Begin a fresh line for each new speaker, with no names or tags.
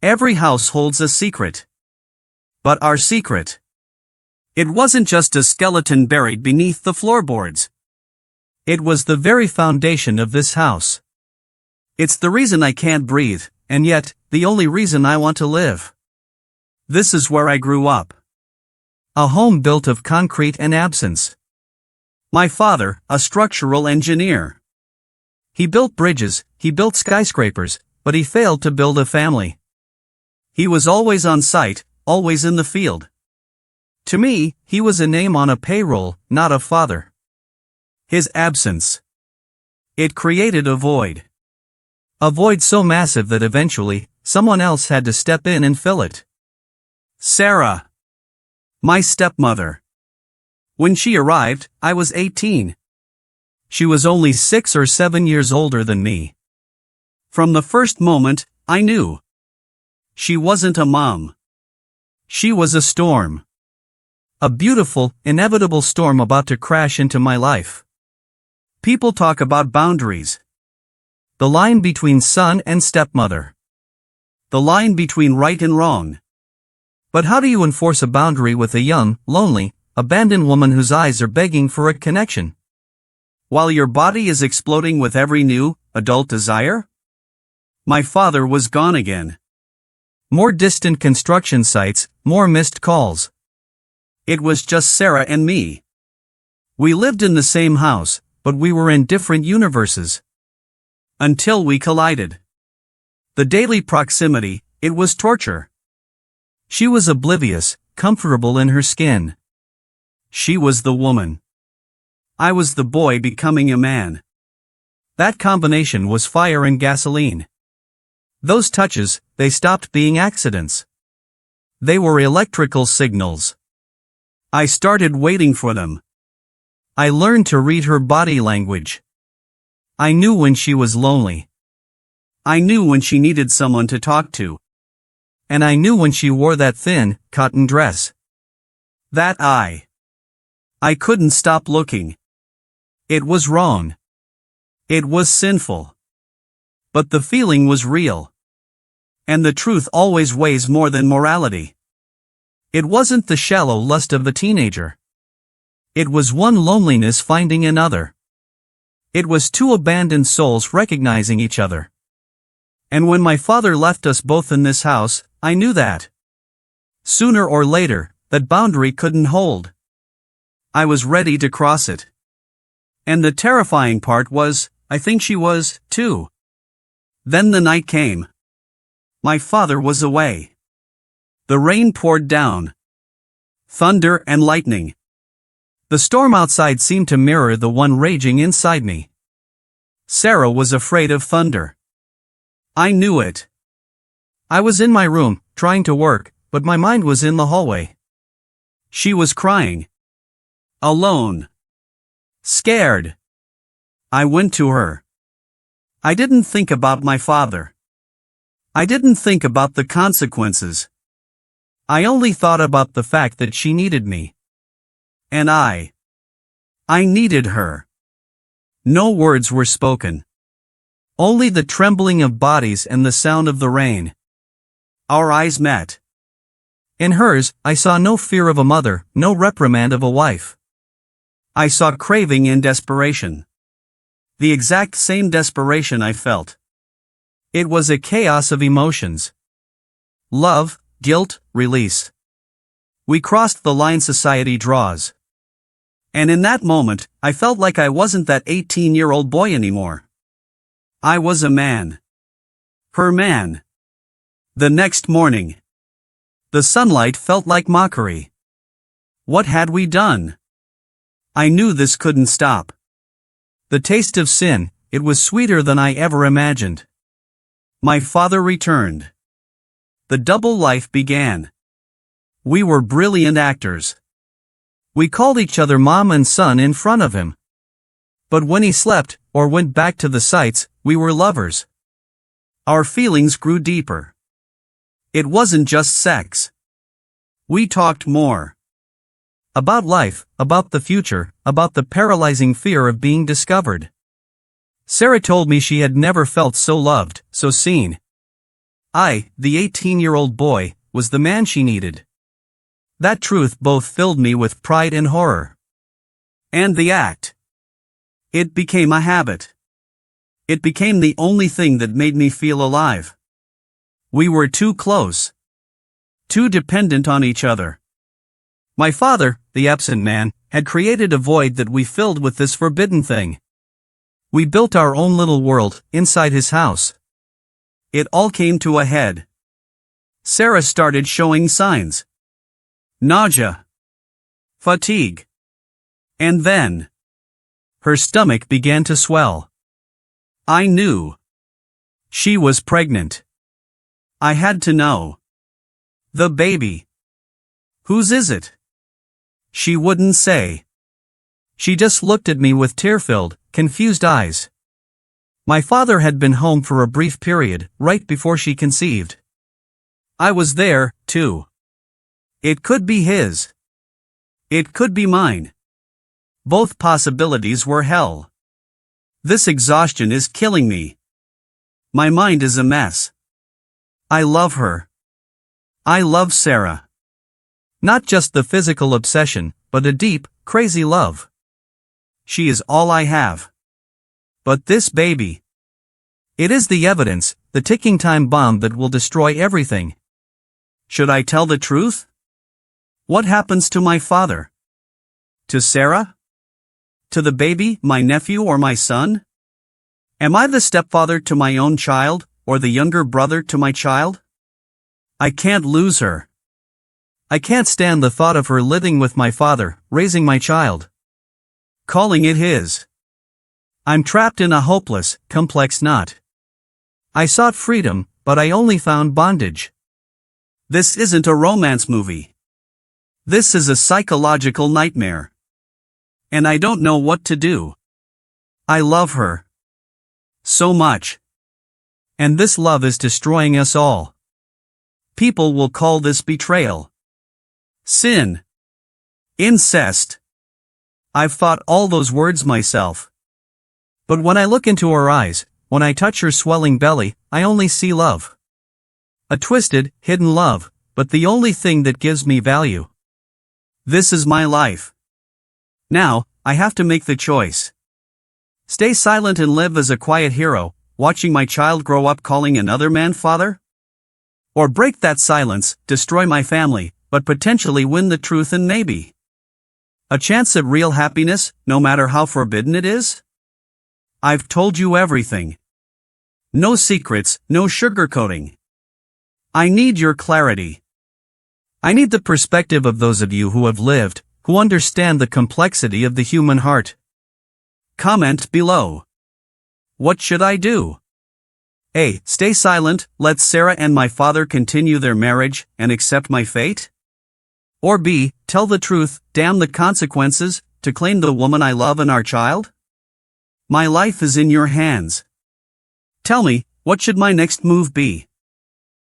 Every house holds a secret. But our secret. It wasn't just a skeleton buried beneath the floorboards. It was the very foundation of this house. It's the reason I can't breathe, and yet, the only reason I want to live. This is where I grew up. A home built of concrete and absence. My father, a structural engineer. He built bridges, he built skyscrapers, but he failed to build a family. He was always on site, always in the field. To me, he was a name on a payroll, not a father. His absence. It created a void. A void so massive that eventually, someone else had to step in and fill it. Sarah. My stepmother. When she arrived, I was 18. She was only 6 or 7 years older than me. From the first moment, I knew. She wasn't a mom. She was a storm. A beautiful, inevitable storm about to crash into my life. People talk about boundaries. The line between son and stepmother. The line between right and wrong. But how do you enforce a boundary with a young, lonely, abandoned woman whose eyes are begging for a connection? While your body is exploding with every new, adult desire? My father was gone again. More distant construction sites, more missed calls. It was just Sarah and me. We lived in the same house, but we were in different universes. Until we collided. The daily proximity, it was torture. She was oblivious, comfortable in her skin. She was the woman. I was the boy becoming a man. That combination was fire and gasoline. Those touches, they stopped being accidents. They were electrical signals. I started waiting for them. I learned to read her body language. I knew when she was lonely. I knew when she needed someone to talk to. And I knew when she wore that thin, cotton dress. That I couldn't stop looking. It was wrong. It was sinful. But the feeling was real. And the truth always weighs more than morality. It wasn't the shallow lust of a teenager. It was one loneliness finding another. It was two abandoned souls recognizing each other. And when my father left us both in this house, I knew that. Sooner or later, that boundary couldn't hold. I was ready to cross it. And the terrifying part was, I think she was, too. Then the night came. My father was away. The rain poured down. Thunder and lightning. The storm outside seemed to mirror the one raging inside me. Sarah was afraid of thunder. I knew it. I was in my room, trying to work, but my mind was in the hallway. She was crying. Alone. Scared. I went to her. I didn't think about my father. I didn't think about the consequences. I only thought about the fact that she needed me. And I needed her. No words were spoken. Only the trembling of bodies and the sound of the rain. Our eyes met. In hers, I saw no fear of a mother, no reprimand of a wife. I saw craving and desperation. The exact same desperation I felt. It was a chaos of emotions. Love, guilt, release. We crossed the line society draws. And in that moment, I felt like I wasn't that 18-year-old boy anymore. I was a man. Her man. The next morning. The sunlight felt like mockery. What had we done? I knew this couldn't stop. The taste of sin, it was sweeter than I ever imagined. My father returned. The double life began. We were brilliant actors. We called each other mom and son in front of him. But when he slept, or went back to the sites, we were lovers. Our feelings grew deeper. It wasn't just sex. We talked more. About life, about the future, about the paralyzing fear of being discovered. Sarah told me she had never felt so loved, so seen. I, the 18-year-old boy, was the man she needed. That truth both filled me with pride and horror. And the act. It became a habit. It became the only thing that made me feel alive. We were too close. Too dependent on each other. My father, the absent man, had created a void that we filled with this forbidden thing. We built our own little world, inside his house. It all came to a head. Sarah started showing signs. Nausea. Fatigue. And then, her stomach began to swell. I knew. She was pregnant. I had to know. The baby. Whose is it? She wouldn't say. She just looked at me with tear-filled, confused eyes. My father had been home for a brief period, right before she conceived. I was there, too. It could be his. It could be mine. Both possibilities were hell. This exhaustion is killing me. My mind is a mess. I love her. I love Sarah. Not just the physical obsession, but a deep, crazy love. She is all I have. But this baby. It is the evidence, the ticking time bomb that will destroy everything. Should I tell the truth? What happens to my father? To Sarah? To the baby, my nephew or my son? Am I the stepfather to my own child, or the younger brother to my child? I can't lose her. I can't stand the thought of her living with my father, raising my child. Calling it his. I'm trapped in a hopeless, complex knot. I sought freedom, but I only found bondage. This isn't a romance movie. This is a psychological nightmare. And I don't know what to do. I love her. So much. And this love is destroying us all. People will call this betrayal. Sin. Incest. I've thought all those words myself. But when I look into her eyes, when I touch her swelling belly, I only see love. A twisted, hidden love, but the only thing that gives me value. This is my life. Now, I have to make the choice. Stay silent and live as a quiet hero, watching my child grow up calling another man father? Or break that silence, destroy my family, but potentially win the truth and maybe a chance at real happiness, no matter how forbidden it is? I've told you everything. No secrets, no sugarcoating. I need your clarity. I need the perspective of those of you who have lived, who understand the complexity of the human heart. Comment below. What should I do? A. Stay silent, let Sarah and my father continue their marriage, and accept my fate? Or B. Tell the truth, damn the consequences, to claim the woman I love and our child? My life is in your hands. Tell me, what should my next move be?